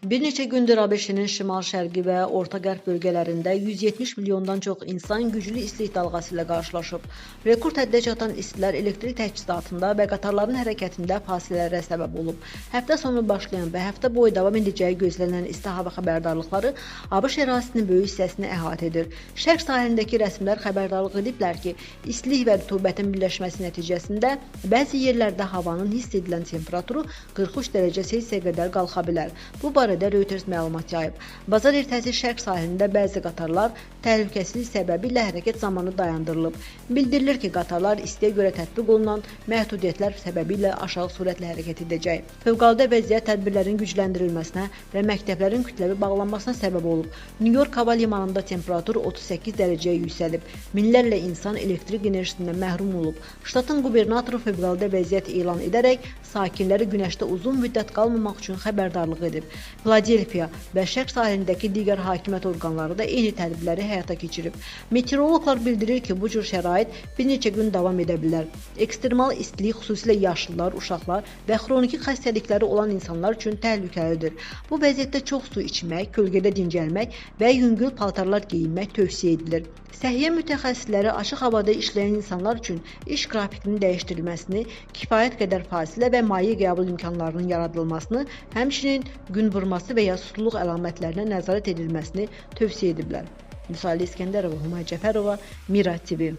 Bir neçə gündür ABŞ-nin şimal-şərqi və orta-qərb bölgələrində 170 milyondan çox insan güclü istilik dalğası ilə qarşılaşıb. Rekord həddə çatan istilər elektrik təchizatında və qatarların hərəkətində fasilələrə səbəb olub. Həftə sonu başlayan və həftə boyu davam edəcəyi gözlənilən isti hava xəbərdarlıqları ABŞ ərazisinin böyük hissəsini əhatə edir. Şərq sahilindəki rəsmilər xəbərdarlıq ediblər ki, istilik və rütubətin birləşməsi nəticəsində bəzi yerlərdə havanın hiss edilən temperaturu 43 dərəcə Selsiyə qədər qalxa bilər. Bu barədə Reuters məlumat yayıb. Bazar ertəsi şərq sahilində bəzi qatarlar təhlükəsizlik səbəbilə hərəkət zamanı dayandırılıb. Bildirilir ki, qatarlar istiyə görə tətbiq olunan məhdudiyyətlər səbəbilə aşağı sürətlə hərəkət edəcək. Fövqəladə vəziyyət tədbirlərin gücləndirilməsinə və məktəblərin kütləvi bağlanmasına səbəb olub. New York hava limanında temperatur 38 dərəcəyə yüksəlib. Minlərlə insan elektrik enerjisindən məhrum olub. Ştatın qubernatoru fövqəladə vəziyyət elan edərək sakinləri günəşdə uzun müddət qalmamaq üçün xəbərdarlıq edib. Filadelfiya və şərq sahilindəki digər hakimiyyət orqanları da eyni tədbirləri həyata keçirib. Meteoroloqlar bildirir ki, bu cür şərait bir neçə gün davam edə bilər. Ekstremal istilik xüsusilə yaşlılar, uşaqlar və xroniki xəstəlikləri olan insanlar üçün təhlükəlidir. Bu vəziyyətdə çox su içmək, kölgədə dincəlmək və yüngül paltarlar geyinmək tövsiyə edilir. Səhiyyə mütəxəssisləri açıq havada işləyən insanlar üçün iş qrafikinin dəyişdirilməsini, kifayət qədər fasilə və maliyyə qəbul imkanlarının yaradılmasını, həmçinin gün vurması və ya susuzluq əlamətlərinə nəzarət edilməsini tövsiyə ediblər. Müsalə İskəndərova, Humay Cəfərova, Mira TV.